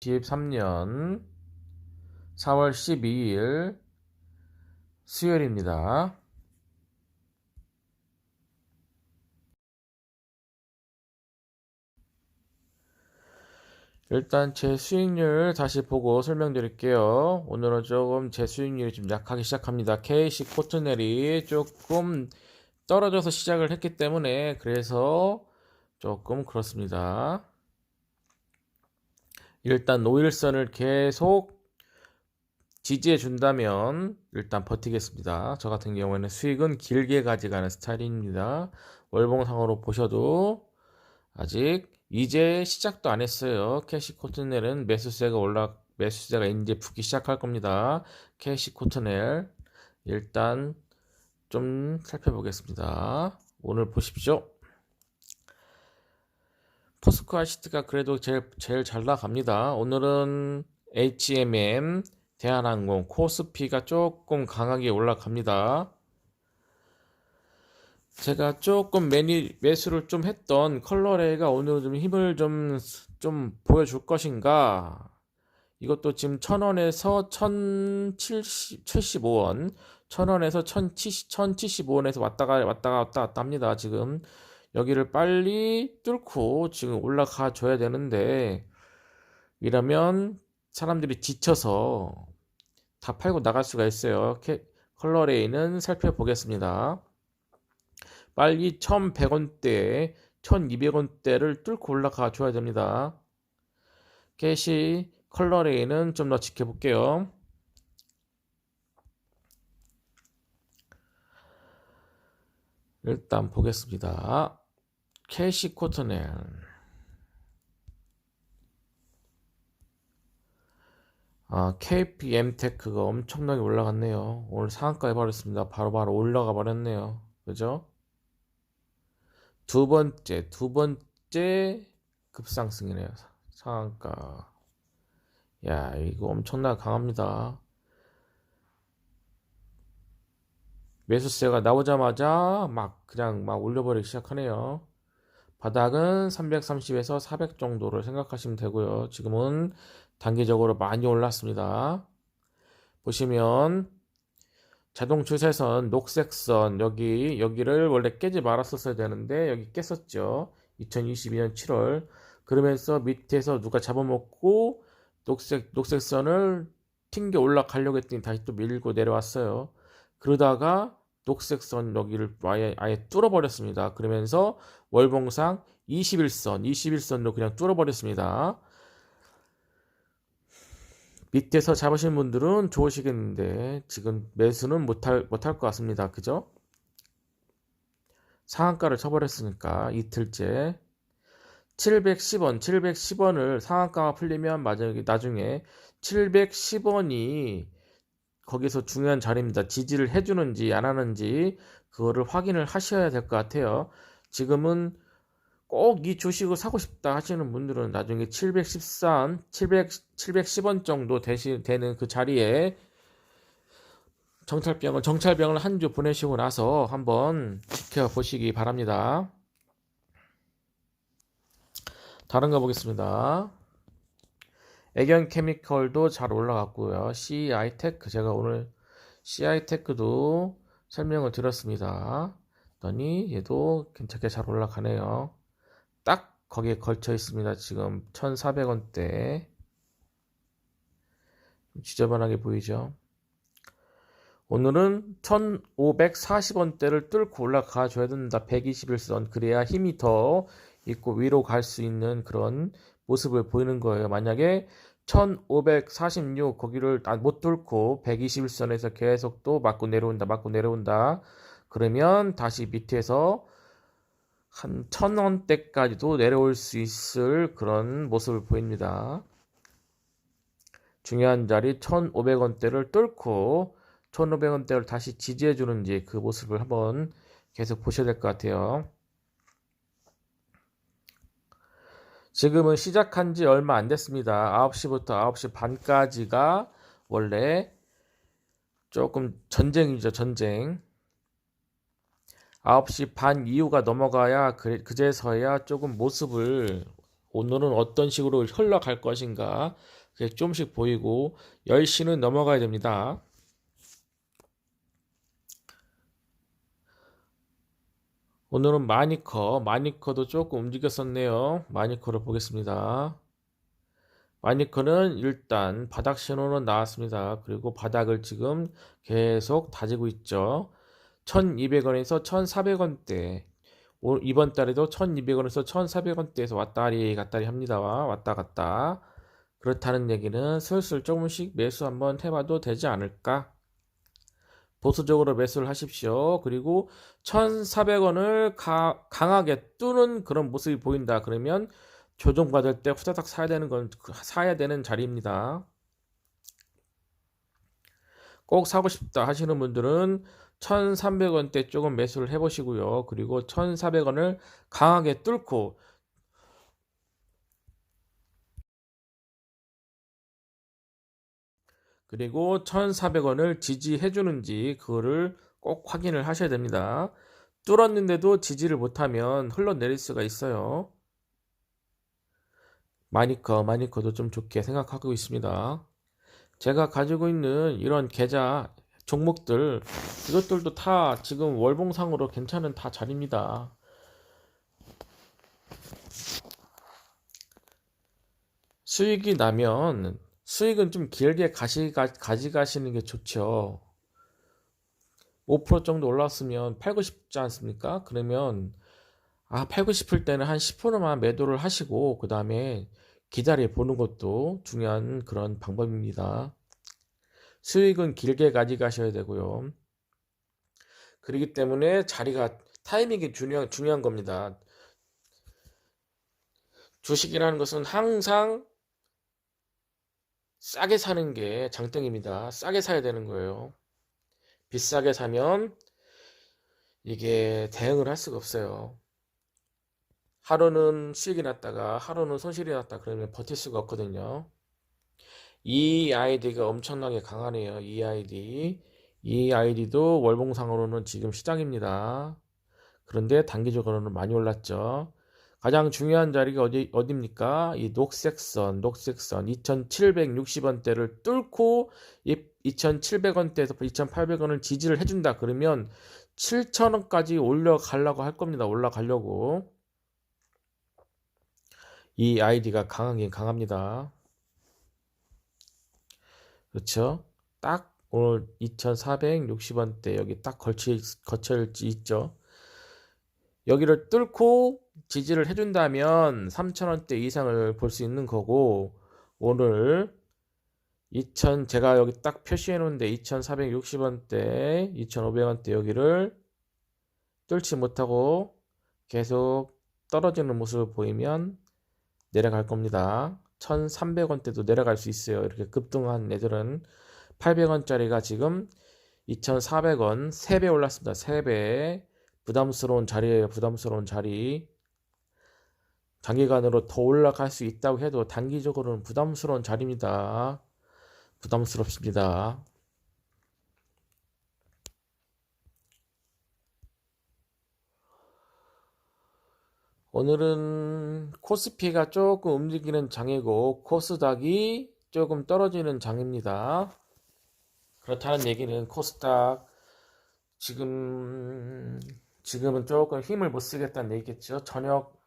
2023년 4월 12일 수요일입니다. 일단 제 수익률 다시 보고 설명드릴게요. 오늘은 조금 제 수익률이 좀 약하기 시작합니다. KC 코트넬이 조금 떨어져서 시작을 했기 때문에 그래서 조금 그렇습니다. 일단 노일선을 계속 지지해 준다면 일단 버티겠습니다. 저 같은 경우에는 수익은 길게 가져가는 스타일입니다. 월봉상으로 보셔도 아직 이제 시작도 안 했어요. 캐시 코트넬은 매수세가 이제 붙기 시작할 겁니다. 캐시 코트넬 일단 좀 살펴보겠습니다. 오늘 보십시오. 포스코 아시트가 그래도 제일 잘 나갑니다. 오늘은 HMM, 대한항공, 코스피가 조금 강하게 올라갑니다. 제가 조금 매수를 좀 했던 컬러레이가 오늘 좀 힘을 좀 보여줄 것인가. 이것도 지금 1000원에서 1075원, 1000원에서 1075원에서 왔다 갔다 합니다. 지금 여기를 빨리 뚫고 지금 올라가 줘야 되는데, 이러면 사람들이 지쳐서 다 팔고 나갈 수가 있어요. 컬러레이는 살펴보겠습니다. 빨리 1100원대, 1200원대를 뚫고 올라가 줘야 됩니다. 캐시 컬러레이는 좀 더 지켜볼게요. 일단 보겠습니다. 캐시 코트넬 KPM테크가 엄청나게 올라갔네요. 오늘 상한가 해버렸습니다. 바로바로 올라가 버렸네요. 그죠? 두 번째 급상승이네요. 상한가. 야, 이거 엄청나게 강합니다. 매수세가 나오자마자 그냥 올려버리기 시작하네요. 바닥은 330에서 400 정도를 생각하시면 되고요. 지금은 단기적으로 많이 올랐습니다. 보시면 자동 추세선, 녹색선 여기를 원래 깨지 말았었어야 되는데 여기 깼었죠. 2022년 7월. 그러면서 밑에서 누가 잡아먹고 녹색선을 튕겨 올라가려고 했더니 다시 또 밀고 내려왔어요. 그러다가 녹색선 여기를 아예 뚫어버렸습니다. 그러면서 월봉상 21선도 그냥 뚫어버렸습니다. 밑에서 잡으신 분들은 좋으시겠는데 지금 매수는 못할 것 같습니다. 그죠? 상한가를 쳐버렸으니까 이틀째 710원을 상한가가 풀리면 나중에 710원이 거기서 중요한 자리입니다. 지지를 해주는지 안 하는지 그거를 확인을 하셔야 될 것 같아요. 지금은 꼭 이 주식을 사고 싶다 하시는 분들은 나중에 710원 정도 되는 그 자리에 정찰병을 한 주 보내시고 나서 한번 지켜보시기 바랍니다. 다른 거 보겠습니다. 애견 케미컬도 잘 올라갔고요. CI테크 제가 오늘 CI테크도 설명을 드렸습니다. 그랬더니 얘도 괜찮게 잘 올라가네요. 딱 거기에 걸쳐 있습니다. 지금 1400원대 지저분하게 보이죠. 오늘은 1540원대를 뚫고 올라가 줘야 된다. 121선 그래야 힘이 더 있고 위로 갈 수 있는 그런 모습을 보이는 거예요. 만약에 1546 거기를 못 뚫고 121선에서 계속 또 맞고 내려온다. 그러면 다시 밑에서 한 1000원대까지도 내려올 수 있을 그런 모습을 보입니다. 중요한 자리 1500원대를 뚫고 1500원대를 다시 지지해 주는지 그 모습을 한번 계속 보셔야 될 것 같아요. 지금은 시작한 지 얼마 안 됐습니다. 9시부터 9시 반까지가 원래 조금 전쟁이죠, 전쟁. 9시 반 이후가 넘어가야 그제서야 조금 모습을 오늘은 어떤 식으로 흘러갈 것인가 그게 조금씩 보이고 10시는 넘어가야 됩니다. 오늘은 마니커도 조금 움직였었네요. 마니커를 보겠습니다. 마니커는 일단 바닥 신호는 나왔습니다. 그리고 바닥을 지금 계속 다지고 있죠. 1200원에서 1400원대. 이번 달에도 1200원에서 1400원대에서 왔다리 갔다리 합니다. 왔다 갔다. 그렇다는 얘기는 슬슬 조금씩 매수 한번 해봐도 되지 않을까? 보수적으로 매수를 하십시오. 그리고 1400원을 강하게 뚫는 그런 모습이 보인다. 그러면 조정받을 때 후다닥 사야 되는 자리입니다. 꼭 사고 싶다 하시는 분들은 1300원대 조금 매수를 해보시고요. 그리고 1400원을 강하게 뚫고 그리고 1400원을 지지해 주는지 그거를 꼭 확인을 하셔야 됩니다. 뚫었는데도 지지를 못하면 흘러내릴 수가 있어요. 마니커도 좀 좋게 생각하고 있습니다. 제가 가지고 있는 이런 계좌 종목들 이것들도 다 지금 월봉상으로 괜찮은 다 자리입니다. 수익이 나면 수익은 좀 길게 가져가시는 게 좋죠. 5% 정도 올랐으면 팔고 싶지 않습니까? 그러면 팔고 싶을 때는 한 10%만 매도를 하시고 그 다음에 기다려 보는 것도 중요한 그런 방법입니다. 수익은 길게 가져가셔야 되고요. 그렇기 때문에 타이밍이 중요한 겁니다. 주식이라는 것은 항상 싸게 사는 게 장땡입니다. 싸게 사야 되는 거예요. 비싸게 사면 이게 대응을 할 수가 없어요. 하루는 수익이 났다가 하루는 손실이 났다 그러면 버틸 수가 없거든요. 이 아이디가 엄청나게 강하네요. 이 아이디도 월봉상으로는 지금 시장입니다. 그런데 단기적으로는 많이 올랐죠. 가장 중요한 자리가 어디입니까? 이 녹색선 2760원대를 뚫고 2700원대에서 2800원을 지지를 해준다. 그러면 7000원까지 올라가려고 할 겁니다. 올라가려고. 이 아이디가 강하긴 강합니다. 그렇죠? 딱 오늘 2460원대 여기 딱 거쳐 있죠. 여기를 뚫고 지지를 해준다면 3000원대 이상을 볼 수 있는 거고 오늘 제가 여기 딱 표시해 놓은데 2460원대 2500원대 여기를 뚫지 못하고 계속 떨어지는 모습을 보이면 내려갈 겁니다. 1300원대도 내려갈 수 있어요. 이렇게 급등한 애들은 800원짜리가 지금 2400원 3배 올랐습니다. 3배 부담스러운 자리예요. 부담스러운 자리. 장기간으로 더 올라갈 수 있다고 해도 단기적으로는 부담스러운 자리입니다. 부담스럽습니다. 오늘은 코스피가 조금 움직이는 장이고 코스닥이 조금 떨어지는 장입니다. 그렇다는 얘기는 코스닥 지금은 조금 힘을 못 쓰겠다는 얘기겠죠. 저녁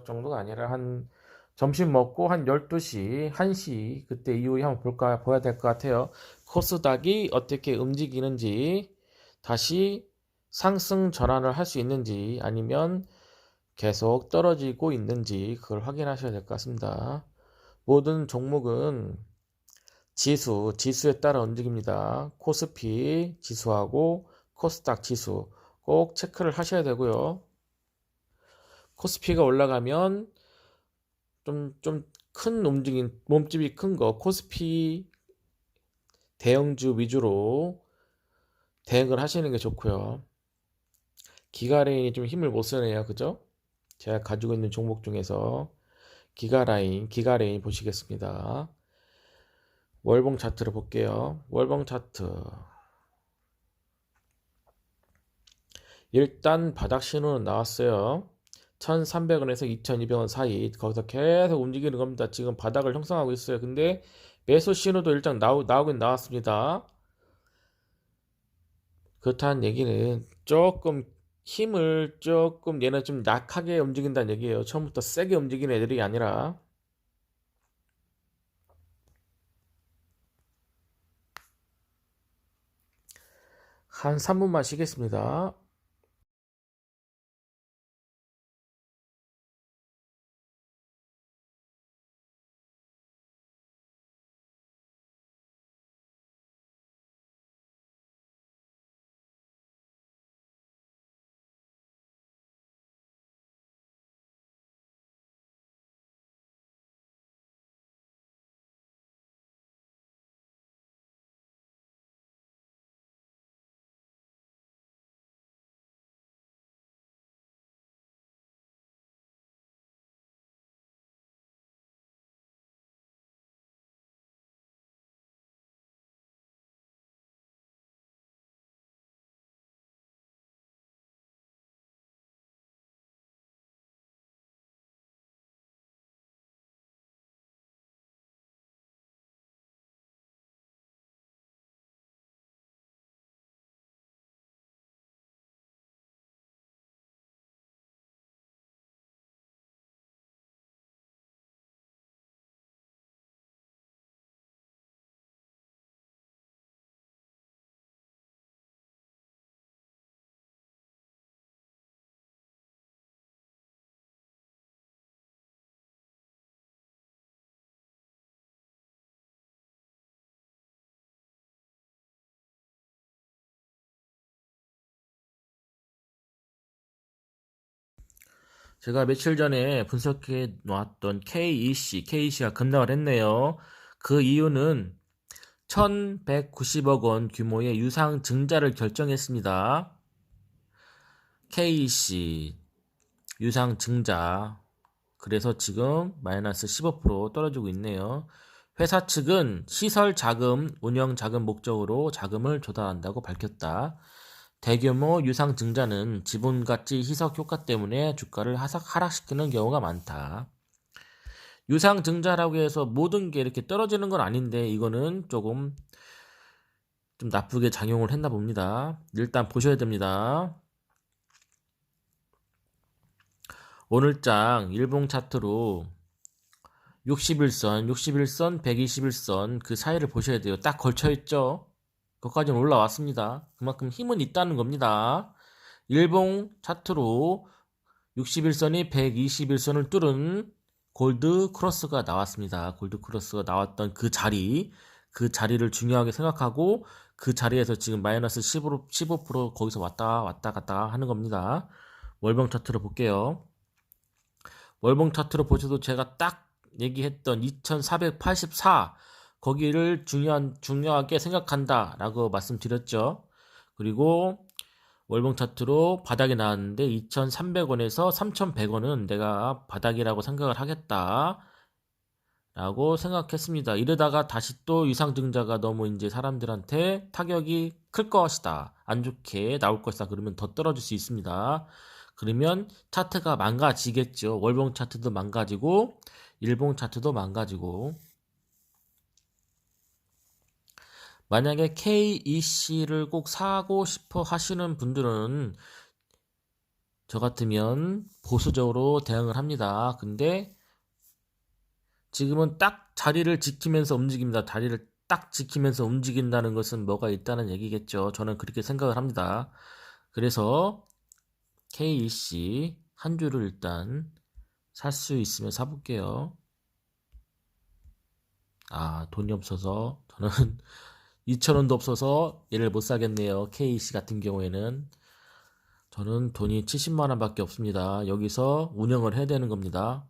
정도가 아니라 한 점심 먹고 한 12시, 1시 그때 이후에 한번 봐야 될 것 같아요. 코스닥이 어떻게 움직이는지 다시 상승 전환을 할 수 있는지 아니면 계속 떨어지고 있는지 그걸 확인하셔야 될 것 같습니다. 모든 종목은 지수에 따라 움직입니다. 코스피 지수하고 코스닥 지수 꼭 체크를 하셔야 되고요. 코스피가 올라가면 좀 큰 움직임, 몸집이 큰 거 코스피 대형주 위주로 대응을 하시는 게 좋고요. 기가레인이 좀 힘을 못 쓰네요. 그죠? 제가 가지고 있는 종목 중에서 기가레인 보시겠습니다. 월봉 차트를 볼게요. 월봉 차트 일단 바닥 신호는 나왔어요. 1300원에서 2200원 사이 거기서 계속 움직이는 겁니다. 지금 바닥을 형성하고 있어요. 근데 매수 신호도 일단 나오긴 나왔습니다. 그렇다는 얘기는 힘을 조금 얘는 좀 약하게 움직인다는 얘기예요. 처음부터 세게 움직이는 애들이 아니라. 한 3분만 쉬겠습니다. 제가 며칠 전에 분석해 놓았던 KEC가 급락을 했네요. 그 이유는 1190억 원 규모의 유상 증자를 결정했습니다. KEC 유상 증자. 그래서 지금 마이너스 15% 떨어지고 있네요. 회사 측은 시설 자금, 운영 자금 목적으로 자금을 조달한다고 밝혔다. 대규모 유상 증자는 지분 가치 희석 효과 때문에 주가를 하락시키는 경우가 많다. 유상 증자라고 해서 모든 게 이렇게 떨어지는 건 아닌데 이거는 조금 좀 나쁘게 작용을 했나 봅니다. 일단 보셔야 됩니다. 오늘장 일봉 차트로 61선, 121선 그 사이를 보셔야 돼요. 딱 걸쳐있죠? 그것까지는 올라왔습니다. 그만큼 힘은 있다는 겁니다. 일봉 차트로 61선이 121선을 뚫은 골드 크로스가 나왔습니다. 골드 크로스가 나왔던 그 자리를 중요하게 생각하고 그 자리에서 지금 마이너스 15% 거기서 왔다 갔다 하는 겁니다. 월봉 차트로 볼게요. 월봉 차트로 보셔도 제가 딱 얘기했던 2484 거기를 중요하게 생각한다 라고 말씀드렸죠. 그리고 월봉 차트로 바닥이 나왔는데 2300원에서 3100원은 내가 바닥이라고 생각을 하겠다 라고 생각했습니다. 이러다가 다시 또 유상증자가 너무 이제 사람들한테 타격이 클 것이다, 안 좋게 나올 것이다 그러면 더 떨어질 수 있습니다. 그러면 차트가 망가지겠죠. 월봉 차트도 망가지고 일봉 차트도 망가지고. 만약에 KEC를 꼭 사고 싶어 하시는 분들은 저 같으면 보수적으로 대응을 합니다. 근데 지금은 딱 자리를 지키면서 움직입니다. 다리를 딱 지키면서 움직인다는 것은 뭐가 있다는 얘기겠죠. 저는 그렇게 생각을 합니다. 그래서 KEC 한 주를 일단 살 수 있으면 사볼게요. 돈이 없어서 저는 2,000원도 없어서 얘를 못 사겠네요. KEC 같은 경우에는 저는 돈이 70만원 밖에 없습니다. 여기서 운영을 해야 되는 겁니다.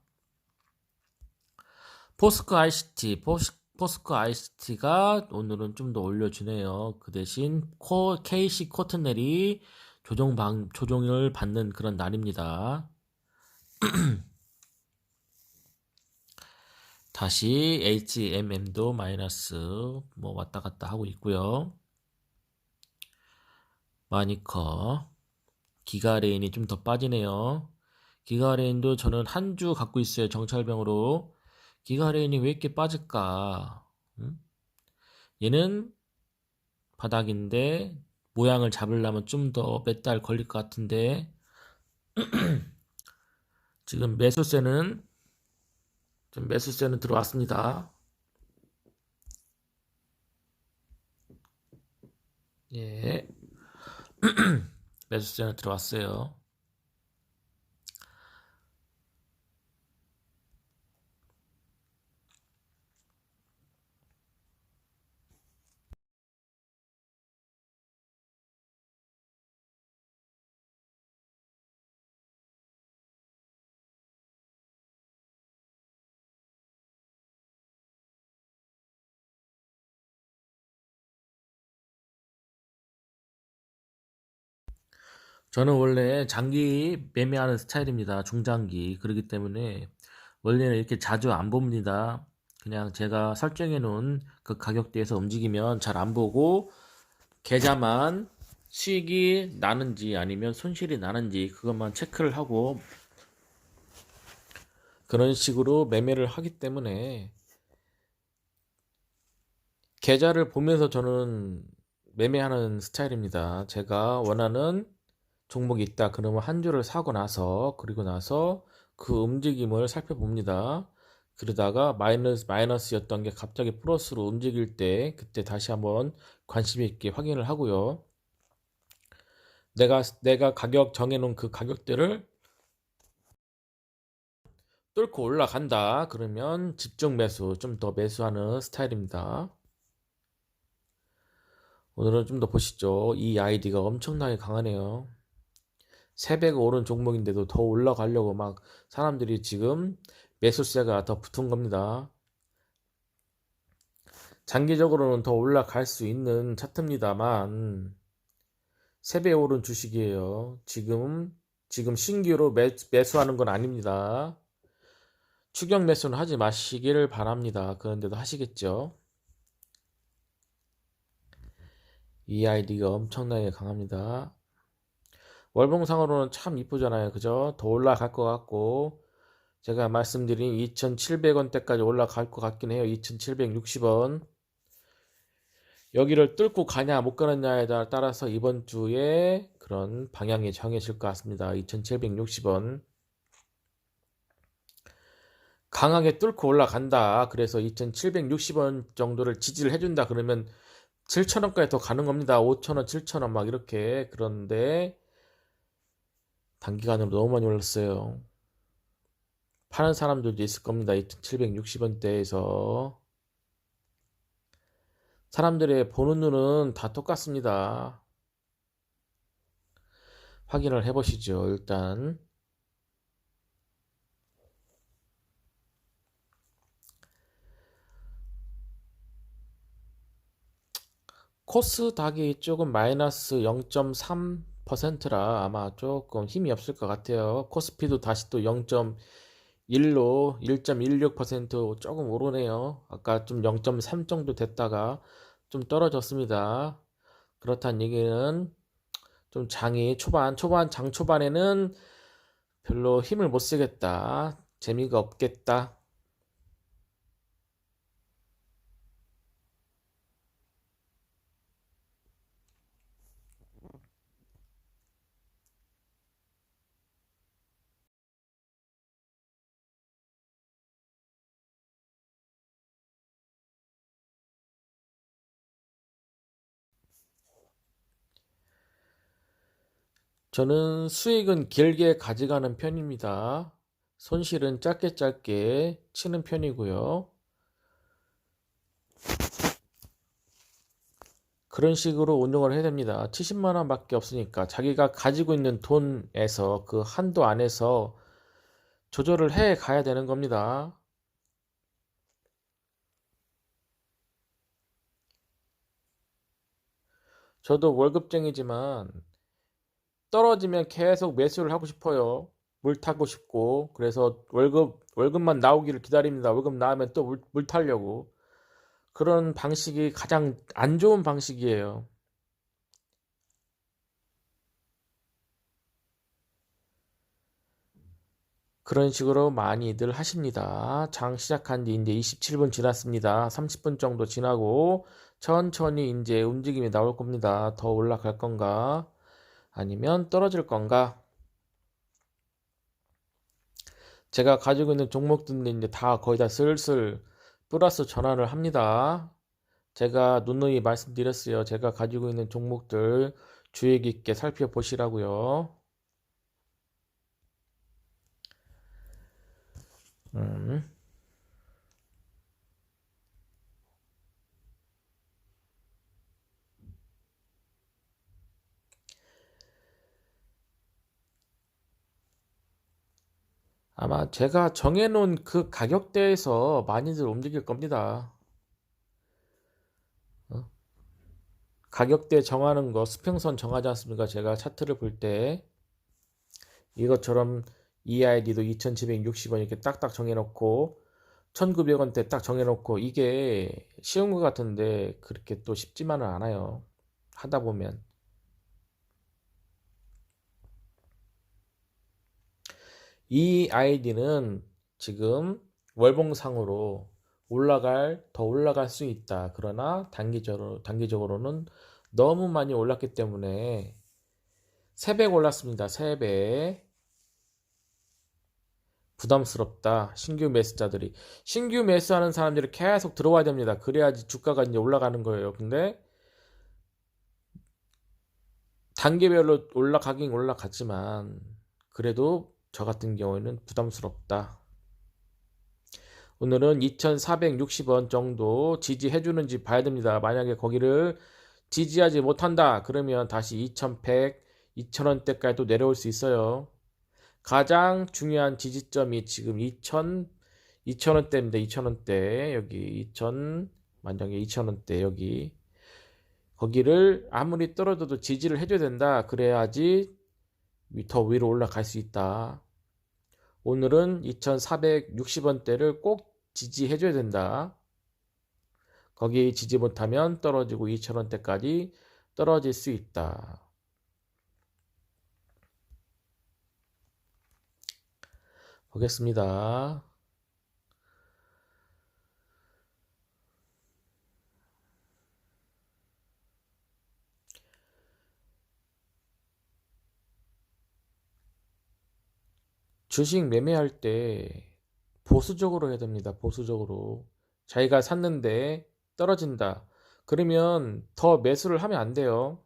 포스코 ICT가 오늘은 좀 더 올려주네요. 그 대신 KC 코튼넬이 조정을 받는 그런 날입니다. 다시 HMM도 마이너스 왔다 갔다 하고 있고요. 마니커 기가레인이 좀 더 빠지네요. 기가레인도 저는 한 주 갖고 있어요. 정찰병으로. 기가레인이 왜 이렇게 빠질까? 응? 얘는 바닥인데 모양을 잡으려면 좀 더 몇 달 걸릴 것 같은데 지금 매수세는 들어왔습니다. 예, 매수세는 들어왔어요. 저는 원래 장기 매매하는 스타일입니다. 중장기. 그렇기 때문에 원래는 이렇게 자주 안 봅니다. 그냥 제가 설정해 놓은 그 가격대에서 움직이면 잘 안 보고 계좌만 수익이 나는지 아니면 손실이 나는지 그것만 체크를 하고 그런 식으로 매매를 하기 때문에 계좌를 보면서 저는 매매하는 스타일입니다. 제가 원하는 종목이 있다. 그러면 한 주를 사고 나서 그리고 나서 그 움직임을 살펴봅니다. 그러다가 마이너스였던 게 갑자기 플러스로 움직일 때 그때 다시 한번 관심 있게 확인을 하고요. 내가 가격 정해놓은 그 가격대를 뚫고 올라간다. 그러면 집중 매수, 좀 더 매수하는 스타일입니다. 오늘은 좀 더 보시죠. 이 아이디가 엄청나게 강하네요. 3배가 오른 종목인데도 더 올라가려고 막 사람들이 지금 매수세가 더 붙은 겁니다. 장기적으로는 더 올라갈 수 있는 차트입니다만 3배 오른 주식이에요. 지금 신규로 매수하는 건 아닙니다. 추격 매수는 하지 마시기를 바랍니다. 그런데도 하시겠죠. 이 아이디가 엄청나게 강합니다. 월봉상으로는 참 이쁘잖아요. 그죠? 더 올라갈 것 같고 제가 말씀드린 2,700원대까지 올라갈 것 같긴 해요. 2,760원. 여기를 뚫고 가냐 못 가느냐에 따라서 이번 주에 그런 방향이 정해질 것 같습니다. 2,760원. 강하게 뚫고 올라간다. 그래서 2,760원 정도를 지지를 해준다. 그러면 7,000원까지 더 가는 겁니다. 5,000원, 7,000원 막 이렇게. 그런데 단기간으로 너무 많이 올랐어요. 파는 사람들도 있을 겁니다. 2,760원대에서. 사람들의 보는 눈은 다 똑같습니다. 확인을 해보시죠. 일단 코스닥이 조금 마이너스 0.3%라 아마 조금 힘이 없을 것 같아요. 코스피도 다시 또 0.1로 1.16% 조금 오르네요. 아까 좀 0.3 정도 됐다가 좀 떨어졌습니다. 그렇다는 얘기는 좀 장이 장 초반에는 별로 힘을 못 쓰겠다. 재미가 없겠다. 저는 수익은 길게 가져가는 편입니다. 손실은 짧게 짧게 치는 편이고요. 그런 식으로 운용을 해야 됩니다. 70만 원밖에 없으니까 자기가 가지고 있는 돈에서 그 한도 안에서 조절을 해 가야 되는 겁니다. 저도 월급쟁이지만 떨어지면 계속 매수를 하고 싶어요. 물 타고 싶고 그래서 월급만 나오기를 기다립니다. 월급 나오면 또 물 타려고. 그런 방식이 가장 안 좋은 방식이에요. 그런 식으로 많이들 하십니다. 장 시작한 지 이제 27분 지났습니다. 30분 정도 지나고 천천히 이제 움직임이 나올 겁니다. 더 올라갈 건가? 아니면 떨어질 건가? 제가 가지고 있는 종목들은 이제 다 거의 다 슬슬 플러스 전환을 합니다. 제가 누누이 말씀드렸어요. 제가 가지고 있는 종목들 주의 깊게 살펴보시라고요. 아마 제가 정해놓은 그 가격대에서 많이들 움직일 겁니다. 가격대 정하는 거 수평선 정하지 않습니까? 제가 차트를 볼 때 이것처럼 EID도 2760원 이렇게 딱딱 정해놓고 1900원대 딱 정해놓고 이게 쉬운 것 같은데 그렇게 또 쉽지만은 않아요. 하다 보면 이 아이디는 지금 월봉상으로 더 올라갈 수 있다. 그러나 단기적으로는 너무 많이 올랐기 때문에 3배 올랐습니다. 3배. 부담스럽다. 신규 매수하는 사람들이 계속 들어와야 됩니다. 그래야지 주가가 이제 올라가는 거예요. 근데 단계별로 올라가긴 올라갔지만 그래도 저 같은 경우에는 부담스럽다. 오늘은 2460원 정도 지지해주는지 봐야 됩니다. 만약에 거기를 지지하지 못한다 그러면 다시 2100, 2000원대까지 또 내려올 수 있어요. 가장 중요한 지지점이 지금 2000원대입니다. 2000원대 여기 2000 만약에 2000원대 여기 거기를 아무리 떨어져도 지지를 해줘야 된다. 그래야지 더 위로 올라갈 수 있다. 오늘은 2460원대를 꼭 지지해줘야 된다. 거기 지지 못하면 떨어지고 2000원대까지 떨어질 수 있다. 보겠습니다. 주식 매매할 때 보수적으로 해야 됩니다. 보수적으로. 자기가 샀는데 떨어진다. 그러면 더 매수를 하면 안 돼요.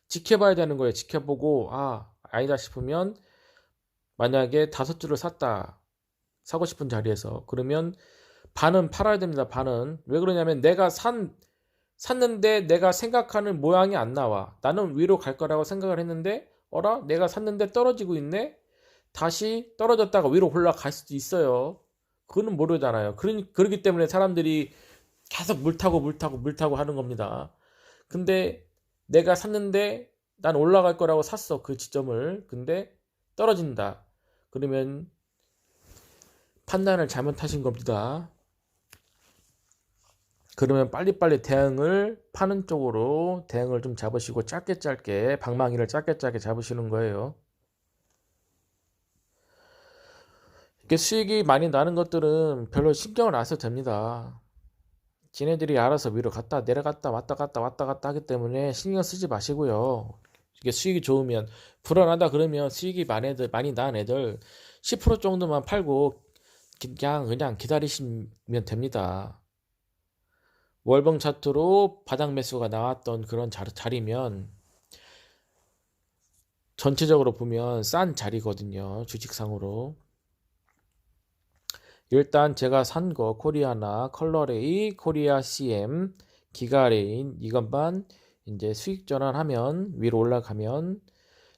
지켜봐야 되는 거예요. 지켜보고 아니다 싶으면 만약에 5주를 샀다. 사고 싶은 자리에서. 그러면 반은 팔아야 됩니다. 반은. 왜 그러냐면 내가 샀는데 내가 생각하는 모양이 안 나와. 나는 위로 갈 거라고 생각을 했는데 어라? 내가 샀는데 떨어지고 있네? 다시 떨어졌다가 위로 올라갈 수도 있어요. 그거는 모르잖아요. 그렇기 때문에 사람들이 계속 물 타고 하는 겁니다. 근데 내가 샀는데 난 올라갈 거라고 샀어. 그 지점을. 근데 떨어진다. 그러면 판단을 잘못하신 겁니다. 그러면 빨리빨리 파는 쪽으로 대응을 좀 잡으시고 짧게 방망이를 짧게 잡으시는 거예요. 이렇게 수익이 많이 나는 것들은 별로 신경을 안 써도 됩니다. 지네들이 알아서 위로 갔다 내려갔다 왔다 갔다 하기 때문에 신경 쓰지 마시고요. 이게 수익이 좋으면 불안하다 그러면 수익이 많이 난 애들 10% 정도만 팔고 그냥 기다리시면 됩니다. 월봉 차트로 바닥 매수가 나왔던 그런 자리면 전체적으로 보면 싼 자리거든요. 주식상으로. 일단 제가 산 거 코리아나, 컬러레이, 코리아 CM, 기가레인 이것만 이제 수익 전환하면 위로 올라가면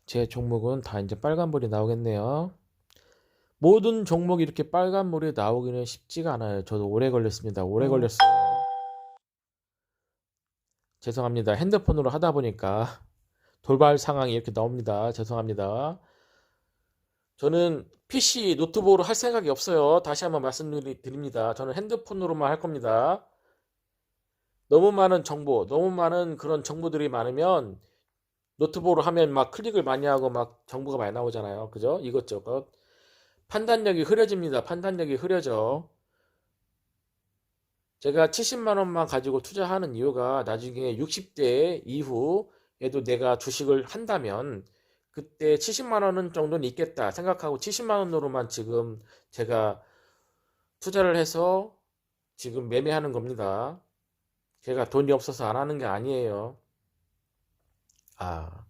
제 종목은 다 이제 빨간불이 나오겠네요. 모든 종목이 이렇게 빨간불이 나오기는 쉽지가 않아요. 저도 오래 걸렸습니다. 오래 걸렸어요. 죄송합니다. 핸드폰으로 하다 보니까 돌발 상황이 이렇게 나옵니다. 죄송합니다. 저는 PC, 노트북으로 할 생각이 없어요. 다시 한번 말씀드립니다. 저는 핸드폰으로만 할 겁니다. 너무 많은 정보, 너무 많은 그런 정보들이 많으면 노트북으로 하면 막 클릭을 많이 하고 막 정보가 많이 나오잖아요. 그죠? 이것저것. 판단력이 흐려집니다. 판단력이 흐려져. 제가 70만 원만 가지고 투자하는 이유가 나중에 60대 이후에도 내가 주식을 한다면 그때 70만 원 정도는 있겠다 생각하고 70만 원으로만 지금 제가 투자를 해서 지금 매매하는 겁니다. 제가 돈이 없어서 안 하는 게 아니에요. 아,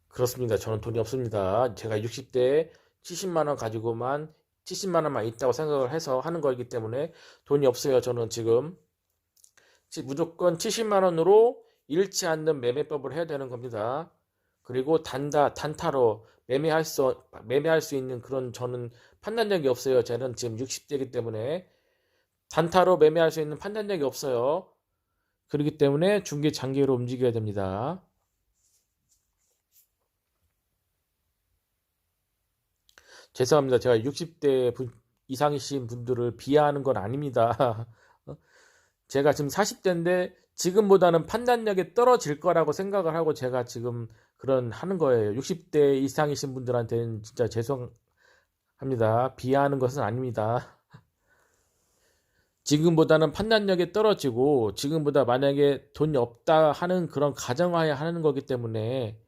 그렇습니다. 저는 돈이 없습니다. 제가 60대 70만 원 가지고만 70만 원만 있다고 생각을 해서 하는 거이기 때문에 돈이 없어요. 저는 지금 무조건 70만 원으로 잃지 않는 매매법을 해야 되는 겁니다. 그리고 단타로 매매할 수 있는 그런 저는 판단력이 없어요. 저는 지금 60대이기 때문에 단타로 매매할 수 있는 판단력이 없어요. 그렇기 때문에 중기 장기로 움직여야 됩니다. 죄송합니다. 제가 60대 이상이신 분들을 비하하는 건 아닙니다. 제가 지금 40대인데 지금보다는 판단력이 떨어질 거라고 생각을 하고 제가 지금 그런 하는 거예요. 60대 이상이신 분들한테는 진짜 죄송합니다. 비하하는 것은 아닙니다. 지금보다는 판단력이 떨어지고 지금보다 만약에 돈이 없다 하는 그런 가정하에 하는 거기 때문에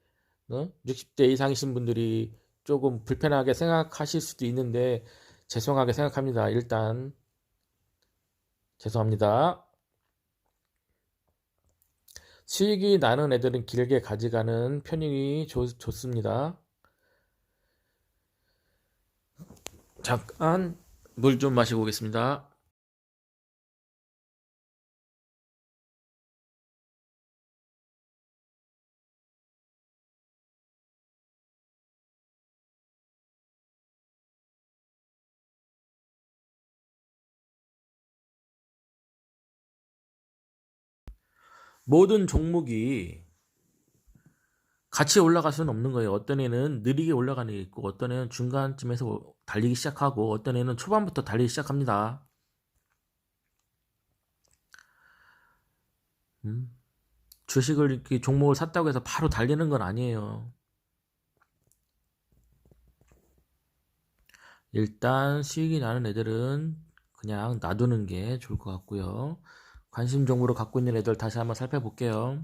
60대 이상이신 분들이 조금 불편하게 생각하실 수도 있는데 죄송하게 생각합니다. 일단 죄송합니다. 수익이 나는 애들은 길게 가져가는 편이 좋습니다. 잠깐 물 좀 마시고 오겠습니다. 모든 종목이 같이 올라갈 수는 없는 거예요. 어떤 애는 느리게 올라가는 게 있고 어떤 애는 중간쯤에서 달리기 시작하고 어떤 애는 초반부터 달리기 시작합니다. 주식을 이렇게 종목을 샀다고 해서 바로 달리는 건 아니에요. 일단 수익이 나는 애들은 그냥 놔두는 게 좋을 것 같고요. 관심 종목으로 갖고 있는 애들 다시 한번 살펴볼게요.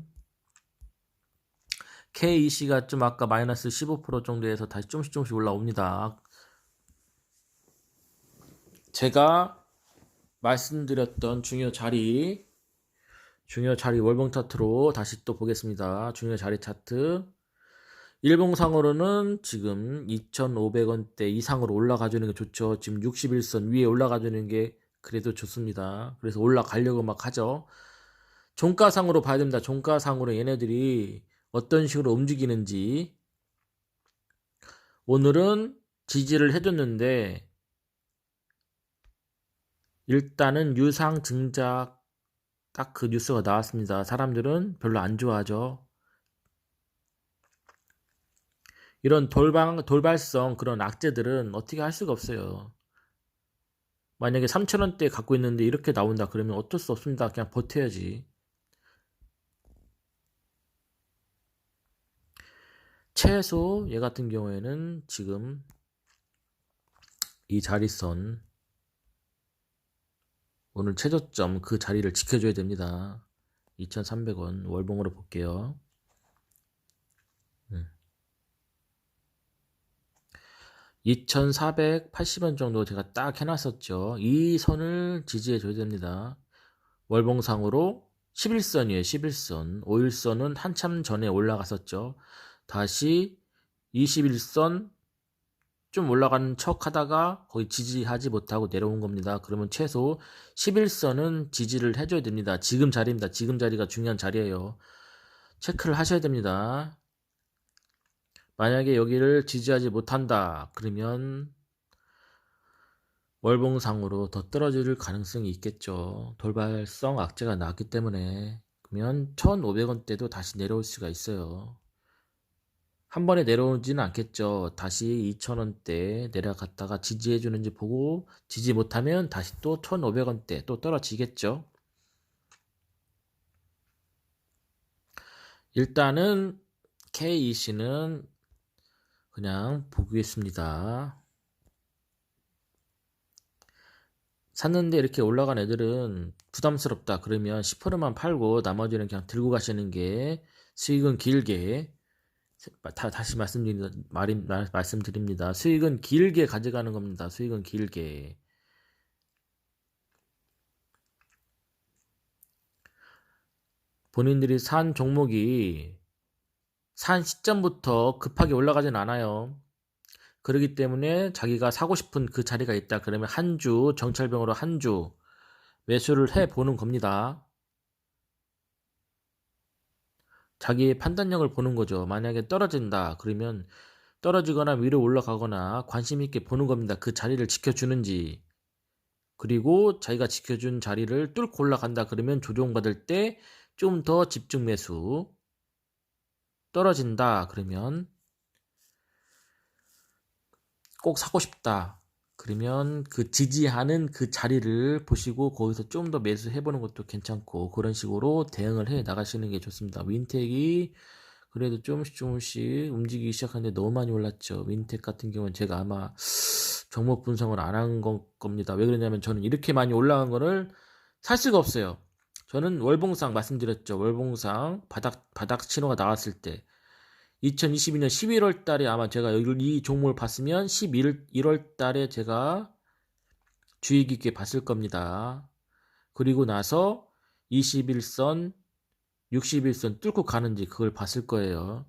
KEC가 좀 아까 마이너스 15% 정도에서 다시 조금씩 올라옵니다. 제가 말씀드렸던 중요 자리 월봉 차트로 다시 또 보겠습니다. 중요 자리 차트 일봉상으로는 지금 2,500원대 이상으로 올라가주는 게 좋죠. 지금 61선 위에 올라가주는 게 그래도 좋습니다. 그래서 올라가려고 막 하죠. 종가상으로 봐야 됩니다. 종가상으로 얘네들이 어떤 식으로 움직이는지. 오늘은 지지를 해줬는데 일단은 유상 증작 딱 그 뉴스가 나왔습니다. 사람들은 별로 안 좋아하죠. 이런 돌발성 그런 악재들은 어떻게 할 수가 없어요. 만약에 3,000원대 갖고 있는데 이렇게 나온다 그러면 어쩔 수 없습니다. 그냥 버텨야지. 최소 얘 같은 경우에는 지금 이 자리선 오늘 최저점 그 자리를 지켜줘야 됩니다. 2,300원 월봉으로 볼게요. 2,480원 정도 제가 딱 해놨었죠. 이 선을 지지해줘야 됩니다. 월봉상으로 11선이에요. 11선. 5일선은 한참 전에 올라갔었죠. 다시 21선 좀 올라가는 척 하다가 거의 지지하지 못하고 내려온 겁니다. 그러면 최소 11선은 지지를 해줘야 됩니다. 지금 자리입니다. 지금 자리가 중요한 자리예요. 체크를 하셔야 됩니다. 만약에 여기를 지지하지 못한다 그러면 월봉상으로 더 떨어질 가능성이 있겠죠. 돌발성 악재가 나왔기 때문에. 그러면 1,500원대도 다시 내려올 수가 있어요. 한 번에 내려오지는 않겠죠. 다시 2,000원대 내려갔다가 지지해주는지 보고 지지 못하면 다시 또 1,500원대 또 떨어지겠죠. 일단은 KEC는 그냥 보겠습니다. 샀는데 이렇게 올라간 애들은 부담스럽다. 그러면 10%만 팔고 나머지는 그냥 들고 가시는 게 수익은 길게 다시 말씀드립니다. 수익은 길게 가져가는 겁니다. 수익은 길게. 본인들이 산 종목이 산 시점부터 급하게 올라가진 않아요. 그렇기 때문에 자기가 사고 싶은 그 자리가 있다. 그러면 한 주, 정찰병으로 한 주 매수를 해보는 겁니다. 자기의 판단력을 보는 거죠. 만약에 떨어진다. 그러면 떨어지거나 위로 올라가거나 관심 있게 보는 겁니다. 그 자리를 지켜주는지. 그리고 자기가 지켜준 자리를 뚫고 올라간다. 그러면 조정받을 때 좀 더 집중 매수. 떨어진다. 그러면 꼭 사고 싶다. 그러면 그 지지하는 그 자리를 보시고 거기서 좀 더 매수해보는 것도 괜찮고 그런 식으로 대응을 해 나가시는 게 좋습니다. 윈텍이 그래도 조금씩 움직이기 시작하는데 너무 많이 올랐죠. 윈텍 같은 경우는 제가 아마 종목 분석을 안 한 겁니다. 왜 그러냐면 저는 이렇게 많이 올라간 거를 살 수가 없어요. 저는 월봉상 말씀드렸죠. 월봉상 바닥 신호가 나왔을 때 2022년 11월 달에 아마 제가 이 종목을 봤으면 11월 달에 제가 주의 깊게 봤을 겁니다. 그리고 나서 21선, 61선 뚫고 가는지 그걸 봤을 거예요.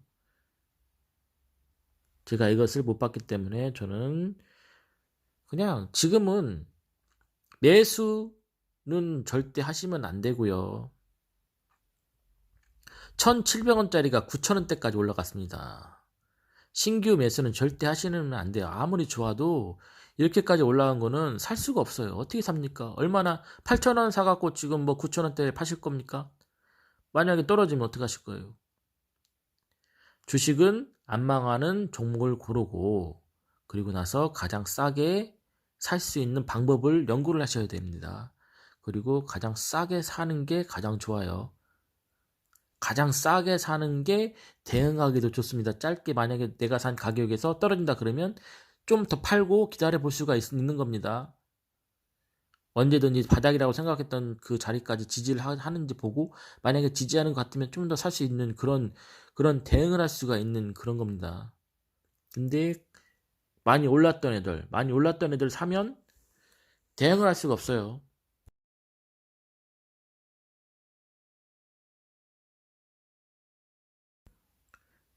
제가 이것을 못 봤기 때문에 저는 그냥 지금은 매수는 절대 하시면 안 되고요. 1,700원짜리가 9,000원대까지 올라갔습니다. 신규 매수는 절대 하시면 안 돼요. 아무리 좋아도 이렇게까지 올라간 거는 살 수가 없어요. 어떻게 삽니까? 얼마나 8,000원 사갖고 지금 뭐 9,000원대에 파실 겁니까? 만약에 떨어지면 어떻게 하실 거예요? 주식은 안 망하는 종목을 고르고 그리고 나서 가장 싸게 살 수 있는 방법을 연구를 하셔야 됩니다. 그리고 가장 싸게 사는 게 가장 좋아요. 가장 싸게 사는 게 대응하기도 좋습니다. 짧게 만약에 내가 산 가격에서 떨어진다 그러면 좀 더 팔고 기다려 볼 수가 있는 겁니다. 언제든지 바닥이라고 생각했던 그 자리까지 지지를 하는지 보고 만약에 지지하는 것 같으면 좀 더 살 수 있는 그런 대응을 할 수가 있는 그런 겁니다. 근데 많이 올랐던 애들 사면 대응을 할 수가 없어요.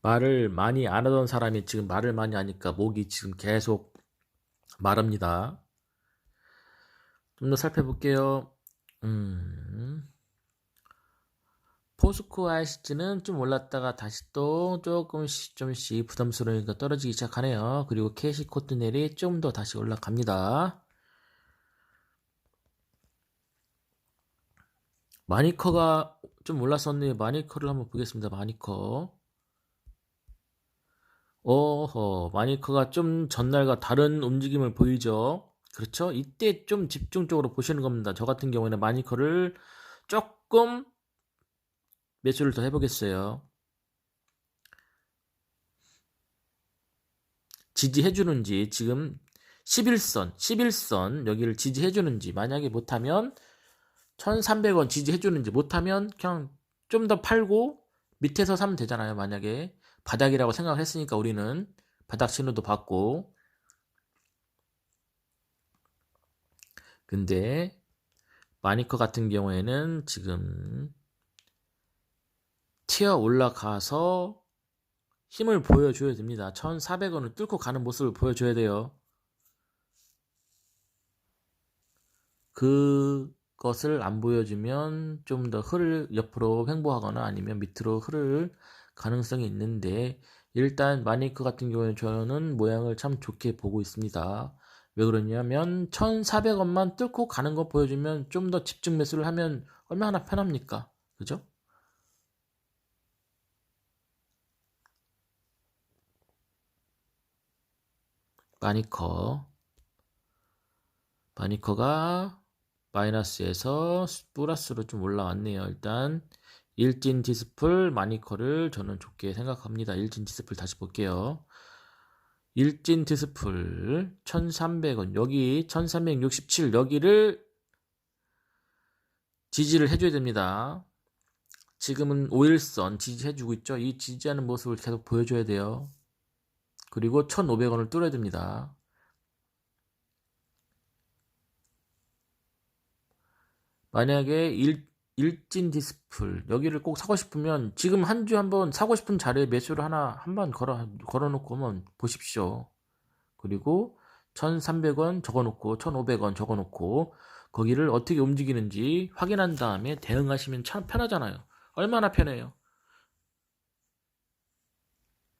말을 많이 안 하던 사람이 지금 말을 많이 하니까 목이 지금 계속 마릅니다. 좀 더 살펴볼게요. 포스코 ICT는 좀 올랐다가 다시 또 조금씩 부담스러우니까 떨어지기 시작하네요. 그리고 캐시 코트넬이 좀 더 다시 올라갑니다. 마니커가 좀 올랐었네요. 마니커를 한번 보겠습니다. 마니커. 마니커가 좀 전날과 다른 움직임을 보이죠? 그렇죠? 이때 좀 집중적으로 보시는 겁니다. 저 같은 경우에는 마니커를 조금 매수를 더 해보겠어요. 지지해주는지 지금 11선 여기를 지지해주는지 만약에 못하면 1300원 지지해주는지 못하면 그냥 좀 더 팔고 밑에서 사면 되잖아요. 만약에 바닥이라고 생각을 했으니까 우리는 바닥 신호도 받고 근데 마니커 같은 경우에는 지금 튀어 올라가서 힘을 보여줘야 됩니다. 1400원을 뚫고 가는 모습을 보여줘야 돼요. 그것을 안 보여주면 좀 더 옆으로 횡보하거나 아니면 밑으로 흐를 가능성이 있는데 일단 마니커 같은 경우에는 저는 모양을 참 좋게 보고 있습니다. 왜 그러냐면 1400원만 뚫고 가는 거 보여주면 좀 더 집중 매수를 하면 얼마나 편합니까? 그죠? 마니커가 마이너스에서 플러스로 좀 올라왔네요. 일단 일진 디스플 마니커를 저는 좋게 생각합니다. 일진 디스플 다시 볼게요. 일진 디스플 1300원 여기 1367 여기를 지지를 해줘야 됩니다. 지금은 5일선 지지해주고 있죠. 이 지지하는 모습을 계속 보여줘야 돼요. 그리고 1,500원을 뚫어야 됩니다. 만약에 일진 디스플 여기를 꼭 사고 싶으면 지금 한 주 한번 사고 싶은 자리에 매수를 하나 한번 걸어놓고 한번 보십시오. 그리고 1,300원 적어놓고 1,500원 적어놓고 거기를 어떻게 움직이는지 확인한 다음에 대응하시면 참 편하잖아요. 얼마나 편해요.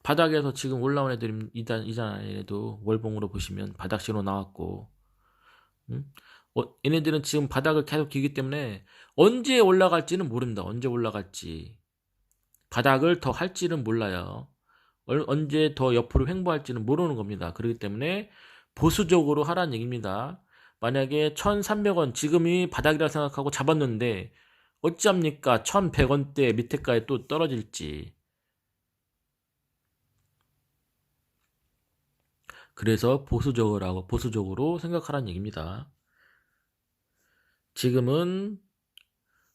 바닥에서 지금 올라온 애들이 이잖아요. 월봉으로 보시면 바닥 신호 나왔고, 응? 얘네들은 지금 바닥을 계속 기기 때문에 언제 올라갈지는 모릅니다. 언제 올라갈지. 바닥을 더 할지는 몰라요. 언제 더 옆으로 횡보할지는 모르는 겁니다. 그렇기 때문에 보수적으로 하라는 얘기입니다. 만약에 1,300원 지금이 바닥이라 생각하고 잡았는데 어찌합니까? 1,100원대 밑에까지 또 떨어질지. 그래서 보수적으로 생각하라는 얘기입니다. 지금은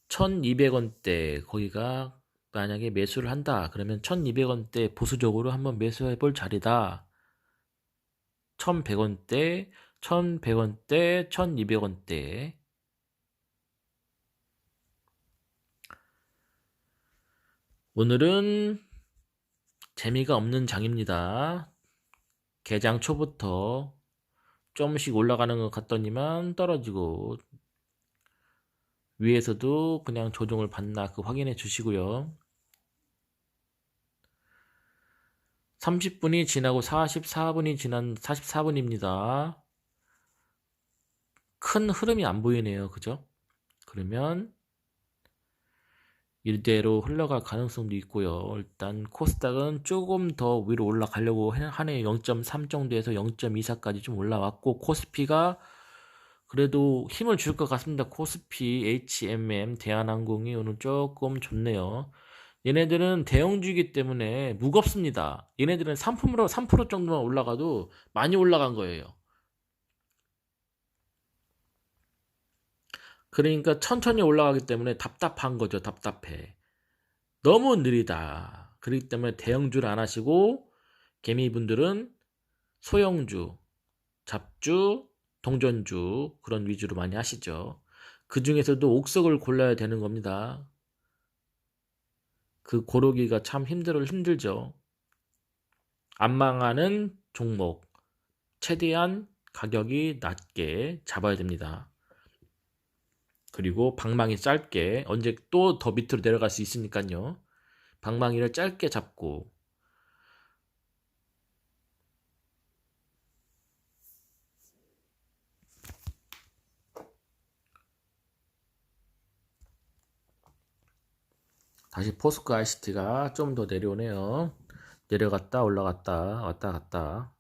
1,200원대 거기가 만약에 매수를 한다 그러면 1,200원대 보수적으로 한번 매수해 볼 자리다. 1,100원대 1,100원대 1,200원대 오늘은 재미가 없는 장입니다. 개장 초부터 조금씩 올라가는 것 같더니만 떨어지고 위에서도 그냥 조정을 받나 그 확인해 주시고요. 30분이 지나고 44분이 지난 44분입니다. 큰 흐름이 안 보이네요. 그죠? 그러면 이대로 흘러갈 가능성도 있고요. 일단 코스닥은 조금 더 위로 올라가려고 하네요. 0.3 정도에서 0.24까지 좀 올라왔고 코스피가 그래도 힘을 줄 것 같습니다. 코스피, HMM, 대한항공이 오늘 조금 좋네요. 얘네들은 대형주이기 때문에 무겁습니다. 얘네들은 3% 정도만 올라가도 많이 올라간 거예요. 그러니까 천천히 올라가기 때문에 답답한 거죠. 답답해. 너무 느리다. 그렇기 때문에 대형주를 안 하시고 개미분들은 소형주, 잡주, 동전주 그런 위주로 많이 하시죠. 그 중에서도 옥석을 골라야 되는 겁니다. 그 고르기가 참 힘들죠. 안 망하는 종목 최대한 가격이 낮게 잡아야 됩니다. 그리고 방망이 짧게 언제 또 더 밑으로 내려갈 수 있으니까요. 방망이를 짧게 잡고 다시 포스코 ICT가 좀 더 내려오네요. 내려갔다 올라갔다 왔다 갔다.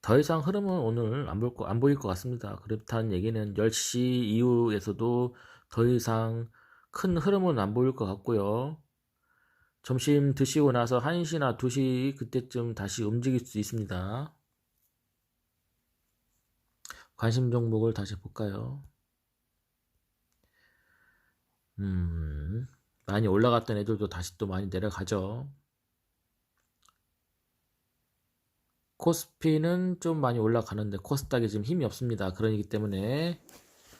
더 이상 흐름은 오늘 안 보일 것 같습니다. 그렇다는 얘기는 10시 이후에서도 더 이상 큰 흐름은 안 보일 것 같고요. 점심 드시고 나서 1시나 2시 그때쯤 다시 움직일 수 있습니다. 관심 종목을 다시 볼까요? 많이 올라갔던 애들도 다시 또 많이 내려가죠. 코스피는 좀 많이 올라가는데 코스닥이 지금 힘이 없습니다. 그러기 때문에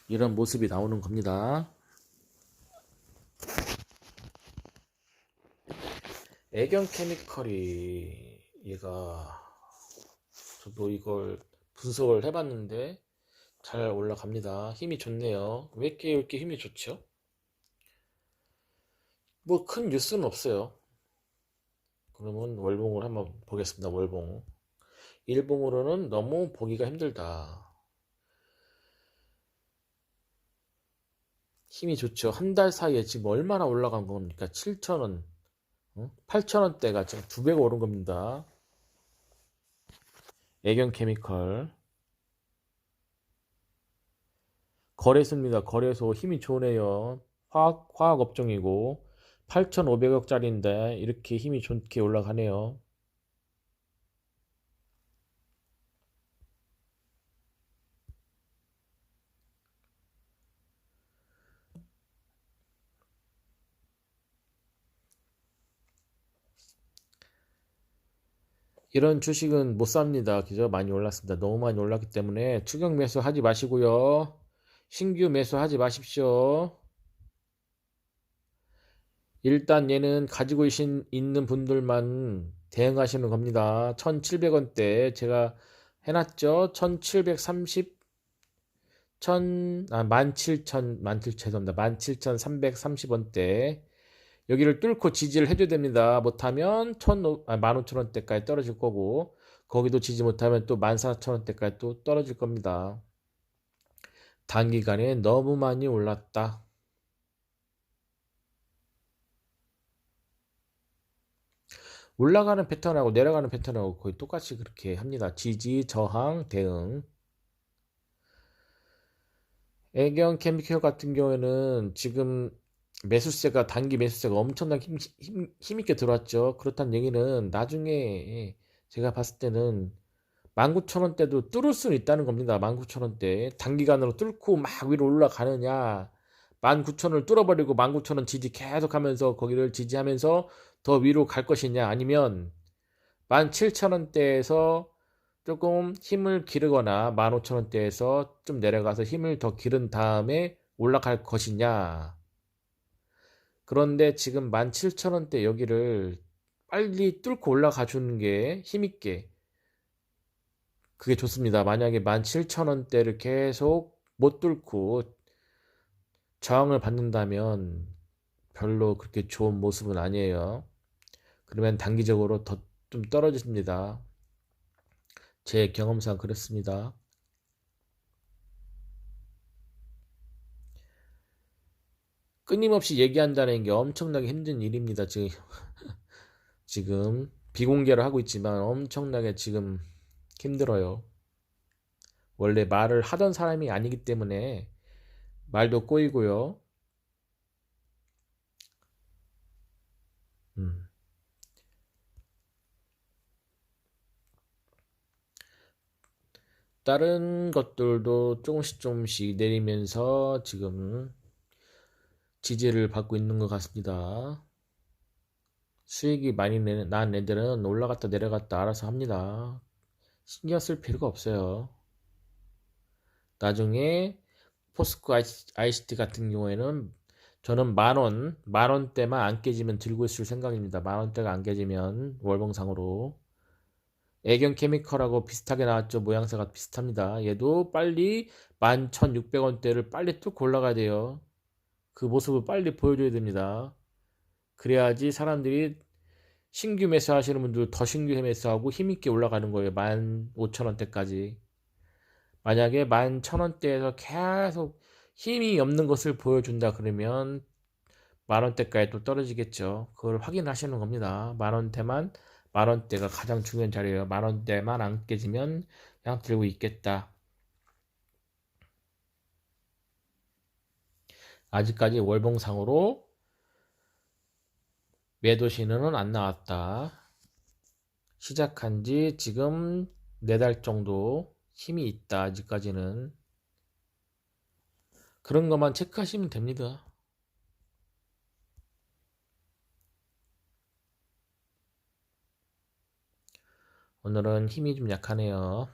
이런 모습이 나오는 겁니다. 애경 케미컬이 얘가 저도 이걸 분석을 해봤는데 잘 올라갑니다. 힘이 좋네요. 왜 이렇게 힘이 좋죠? 뭐 큰 뉴스는 없어요. 그러면 월봉을 한번 보겠습니다. 월봉. 일봉으로는 너무 보기가 힘들다. 힘이 좋죠. 한 달 사이에 지금 얼마나 올라간 겁니까? 7,000원, 8,000원대가 지금 2배가 오른 겁니다. 애경 케미컬. 거래소입니다. 거래소 힘이 좋네요. 화학 업종이고 8,500억짜리인데 이렇게 힘이 좋게 올라가네요. 이런 주식은 못 삽니다. 그죠? 많이 올랐습니다. 너무 많이 올랐기 때문에 추격 매수 하지 마시고요. 신규 매수 하지 마십시오. 일단 얘는 가지고 있는 분들만 대응하시는 겁니다. 1700원대 제가 해놨죠? 1730, 17,330원대. 여기를 뚫고 지지를 해줘야 됩니다. 못하면 15,000원대까지 떨어질 거고, 거기도 지지 못하면 또 14,000원대까지 또 떨어질 겁니다. 단기간에 너무 많이 올랐다. 올라가는 패턴하고 내려가는 패턴하고 거의 똑같이 그렇게 합니다. 지지, 저항, 대응. 애경 케미컬 같은 경우에는 지금 매수세가 단기 매수세가 엄청나게 힘있게 들어왔죠. 그렇다는 얘기는 나중에 제가 봤을 때는 19,000원대도 뚫을 수는 있다는 겁니다. 19,000원대 단기간으로 뚫고 막 위로 올라가느냐, 19,000원을 뚫어버리고 19,000원 지지 계속하면서 거기를 지지하면서 더 위로 갈 것이냐, 아니면 17,000원대에서 조금 힘을 기르거나 15,000원대에서 좀 내려가서 힘을 더 기른 다음에 올라갈 것이냐. 그런데 지금 17,000원대 여기를 빨리 뚫고 올라가 주는 게 힘있게, 그게 좋습니다. 만약에 17,000원대를 계속 못 뚫고 저항을 받는다면 별로 그렇게 좋은 모습은 아니에요. 그러면 단기적으로 더 좀 떨어집니다. 제 경험상 그렇습니다. 끊임없이 얘기한다는 게 엄청나게 힘든 일입니다. 지금 비공개를 하고 있지만 엄청나게 지금 힘들어요. 원래 말을 하던 사람이 아니기 때문에 말도 꼬이고요. 다른 것들도 조금씩 조금씩 내리면서 지금 지지를 받고 있는 것 같습니다. 수익이 많이 난 애들은 올라갔다 내려갔다 알아서 합니다. 신경 쓸 필요가 없어요. 나중에 포스코 ICT 같은 경우에는 저는 만원대만 안 깨지면 들고 있을 생각입니다. 만원대가 안 깨지면 월봉상으로. 애경 케미컬하고 비슷하게 나왔죠. 모양새가 비슷합니다. 얘도 빨리 11,600원대를 빨리 뚝 올라가야 돼요. 그 모습을 빨리 보여줘야 됩니다. 그래야지 사람들이 신규 매수 하시는 분들 더 신규 매수하고 힘있게 올라가는 거예요. 15,000원대까지. 만약에 11,000원대에서 계속 힘이 없는 것을 보여준다 그러면 만원대까지 또 떨어지겠죠. 그걸 확인하시는 겁니다. 만원대가 가장 중요한 자리예요. 만원대만 안 깨지면 그냥 들고 있겠다. 아직까지 월봉상으로 매도 신호는 안 나왔다. 시작한 지 지금 4달 정도 힘이 있다. 아직까지는. 그런 것만 체크하시면 됩니다. 오늘은 힘이 좀 약하네요.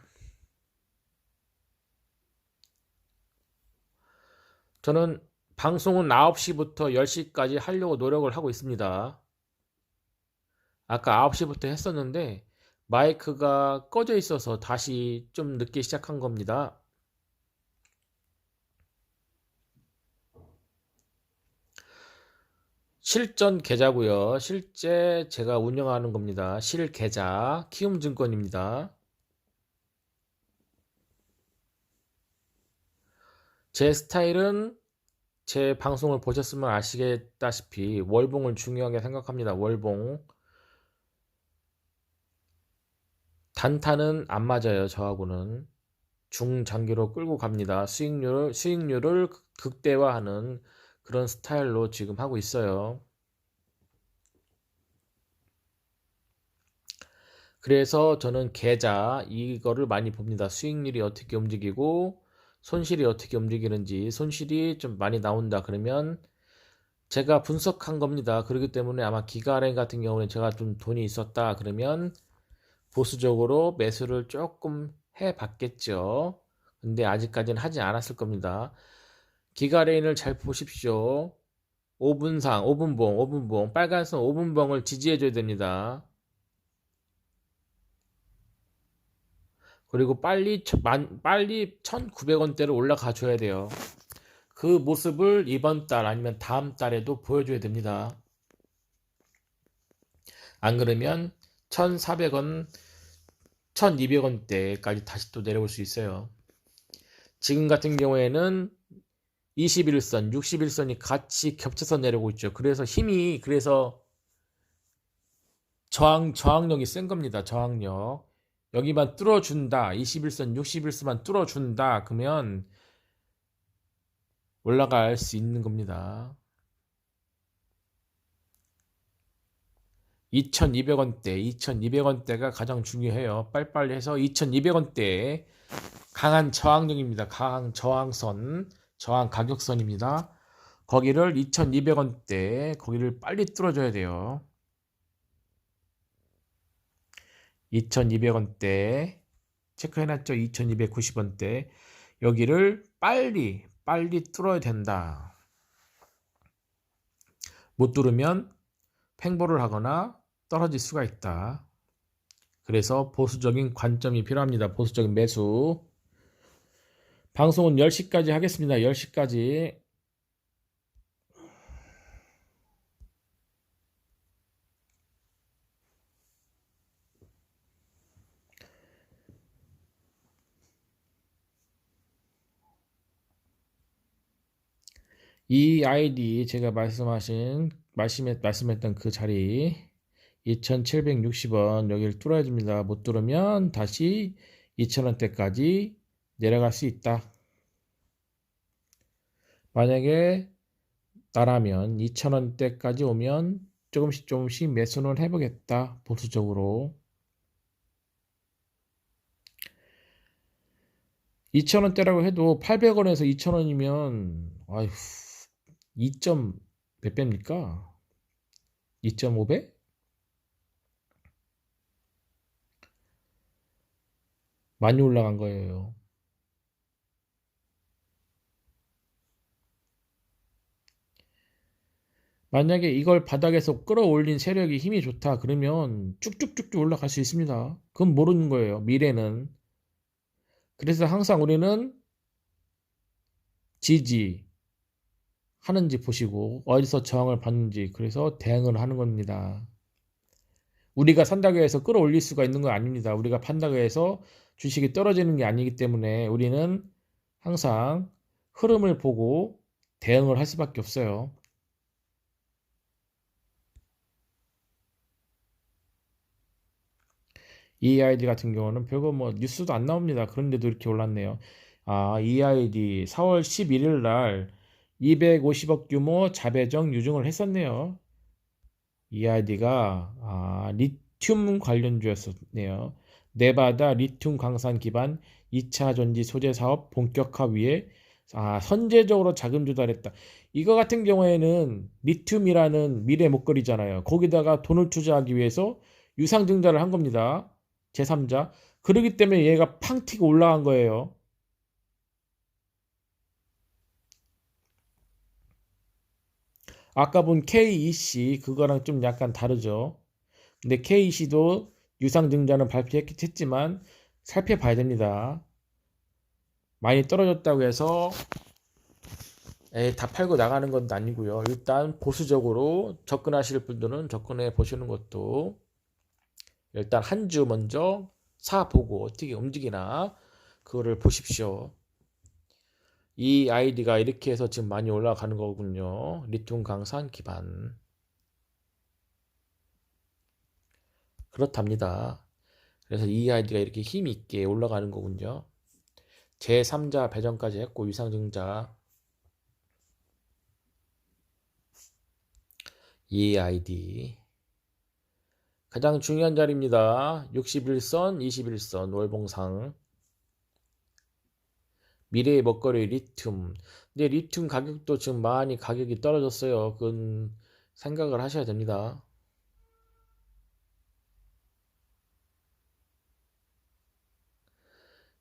저는 방송은 9시부터 10시까지 하려고 노력을 하고 있습니다. 아까 9시부터 했었는데 마이크가 꺼져 있어서 다시 좀 늦게 시작한 겁니다. 실전 계좌고요. 실제 제가 운영하는 겁니다. 실계좌 키움증권입니다. 제 스타일은 제 방송을 보셨으면 아시겠다시피 월봉을 중요하게 생각합니다. 월봉. 단타는 안 맞아요. 저하고는. 중장기로 끌고 갑니다. 수익률을 극대화하는 그런 스타일로 지금 하고 있어요. 그래서 저는 계좌 이거를 많이 봅니다. 수익률이 어떻게 움직이고 손실이 어떻게 움직이는지. 손실이 좀 많이 나온다 그러면 제가 분석한 겁니다. 그렇기 때문에 아마 기가은행 같은 경우는 제가 좀 돈이 있었다 그러면 보수적으로 매수를 조금 해봤겠죠. 근데 아직까지는 하지 않았을 겁니다. 기가레인을 잘 보십시오. 5분상, 5분봉, 5분봉, 빨간선 5분봉을 지지해줘야 됩니다. 그리고 빨리 1,900원대로 올라가 줘야 돼요. 그 모습을 이번 달 아니면 다음 달에도 보여줘야 됩니다. 안 그러면 1,400원, 1,200원대까지 다시 또 내려올 수 있어요. 지금 같은 경우에는 21선, 61선이 같이 겹쳐서 내려오고 있죠. 그래서 저항력이 센 겁니다. 저항력. 여기만 뚫어준다. 21선, 61선만 뚫어준다. 그러면 올라갈 수 있는 겁니다. 2,200원대가 가장 중요해요. 빨리빨리 해서 2,200원대 강한 저항력입니다. 강한 저항선, 저항 가격선입니다. 거기를 2,200원대, 거기를 빨리 뚫어줘야 돼요. 2,200원대 체크해놨죠. 2,290원대 여기를 빨리 뚫어야 된다. 못 뚫으면 횡보를 하거나 떨어질 수가 있다. 그래서 보수적인 관점이 필요합니다. 보수적인 매수. 방송은 10시까지 하겠습니다. 10시까지. 이 아이디 제가 말씀했던 그 자리 2,760원 여기를 뚫어야 됩니다. 못 뚫으면 다시 2,000원대까지 내려갈 수 있다. 만약에 나라면 2,000원대까지 오면 조금씩 매수는 해보겠다. 보수적으로 2,000원대라고 해도 800원에서 2,000원이면 아휴 2점 몇 배입니까? 2.5배? 많이 올라간 거예요. 만약에 이걸 바닥에서 끌어올린 세력이 힘이 좋다 그러면 쭉쭉쭉쭉 올라갈 수 있습니다. 그건 모르는 거예요. 미래는. 그래서 항상 우리는 지지 하는지 보시고 어디서 저항을 받는지 그래서 대응을 하는 겁니다. 우리가 산다고 해서 끌어올릴 수가 있는 거 아닙니다. 우리가 판다고 해서 주식이 떨어지는 게 아니기 때문에 우리는 항상 흐름을 보고 대응을 할 수밖에 없어요. 이 아이디 같은 경우는 별거 뭐 뉴스도 안 나옵니다. 그런데도 이렇게 올랐네요. 이 아이디 4월 11일 날 250억 규모 자배정 유증을 했었네요. 이 아이디가 리튬 관련주였었네요. 네바다 리튬 광산 기반 2차 전지 소재 사업 본격화 위해 선제적으로 자금 조달했다. 이거 같은 경우에는 리튬이라는 미래 목걸이잖아요. 거기다가 돈을 투자하기 위해서 유상증자를 한 겁니다. 제3자. 그러기 때문에 얘가 팡 튀고 올라간 거예요. 아까 본 KEC 그거랑 좀 약간 다르죠. 근데 KEC도 유상증자는 발표했지만 살펴봐야 됩니다. 많이 떨어졌다고 해서 다 팔고 나가는 건 아니고요. 일단 보수적으로 접근하실 분들은 접근해 보시는 것도 일단 한 주 먼저 사보고 어떻게 움직이나 그거를 보십시오. 이 아이디가 이렇게 해서 지금 많이 올라가는 거군요. 리튬 강산 기반. 그렇답니다. 그래서 이 아이디가 이렇게 힘 있게 올라가는 거군요. 제3자 배정까지 했고 유상증자 이 아이디 가장 중요한 자리입니다. 61선, 21선 월봉상 미래의 먹거리 리튬. 근데 리튬 가격도 지금 많이 가격이 떨어졌어요. 그건 생각을 하셔야 됩니다.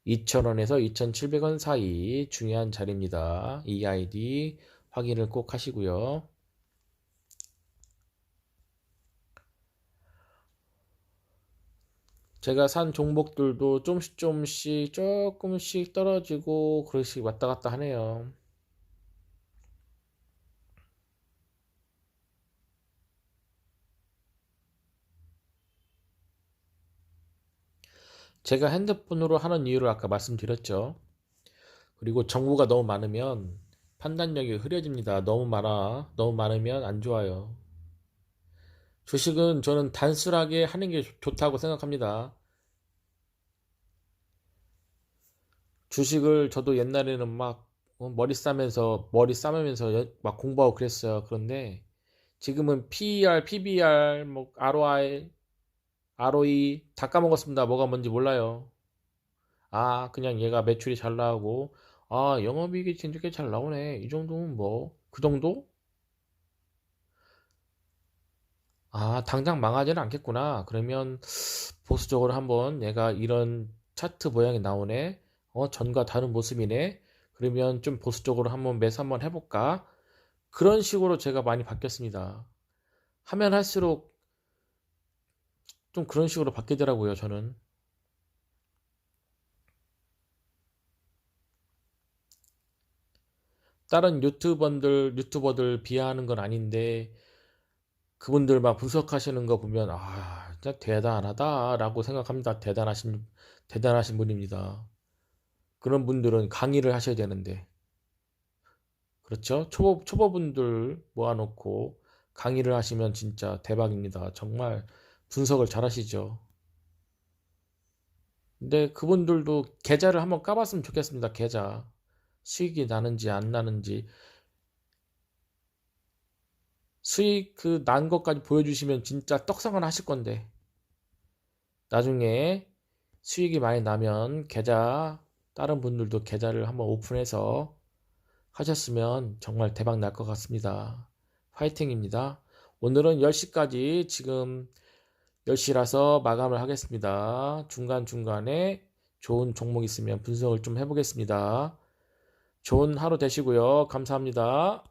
2,000원에서 2,700원 사이 중요한 자리입니다. 이 아이디 확인을 꼭 하시고요. 제가 산 종목들도 조금씩 떨어지고 그러씩 왔다 갔다 하네요. 제가 핸드폰으로 하는 이유를 아까 말씀드렸죠. 그리고 정보가 너무 많으면 판단력이 흐려집니다. 너무 많으면 안 좋아요. 주식은 저는 단순하게 하는 게 좋다고 생각합니다. 주식을 저도 옛날에는 막 머리 싸매면서 막 공부하고 그랬어요. 그런데 지금은 PER, PBR, 뭐 ROI, ROE 다 까먹었습니다. 뭐가 뭔지 몰라요. 아, 그냥 얘가 매출이 잘 나오고, 아, 영업이익이 진짜 잘 나오네. 이 정도면 뭐, 그 정도? 아, 당장 망하지는 않겠구나. 그러면 보수적으로 한번 얘가 이런 차트 모양이 나오네. 전과 다른 모습이네. 그러면 좀 보수적으로 한번 매수 한번 해볼까? 그런 식으로 제가 많이 바뀌었습니다. 하면 할수록 좀 그런 식으로 바뀌더라고요, 저는. 다른 유튜버들 비하하는 건 아닌데, 그분들 막 분석하시는 거 보면, 아, 진짜 대단하다라고 생각합니다. 대단하신 분입니다. 그런 분들은 강의를 하셔야 되는데, 그렇죠? 초보분들 모아놓고 강의를 하시면 진짜 대박입니다. 정말 분석을 잘 하시죠. 근데 그분들도 계좌를 한번 까봤으면 좋겠습니다. 계좌. 수익이 나는지 안 나는지. 수익 그 난 것까지 보여주시면 진짜 떡상을 하실 건데. 나중에 수익이 많이 나면 다른 분들도 계좌를 한번 오픈해서 하셨으면 정말 대박 날 것 같습니다. 화이팅입니다. 오늘은 10시까지 지금 10시라서 마감을 하겠습니다. 중간중간에 좋은 종목 있으면 분석을 좀 해보겠습니다. 좋은 하루 되시고요. 감사합니다.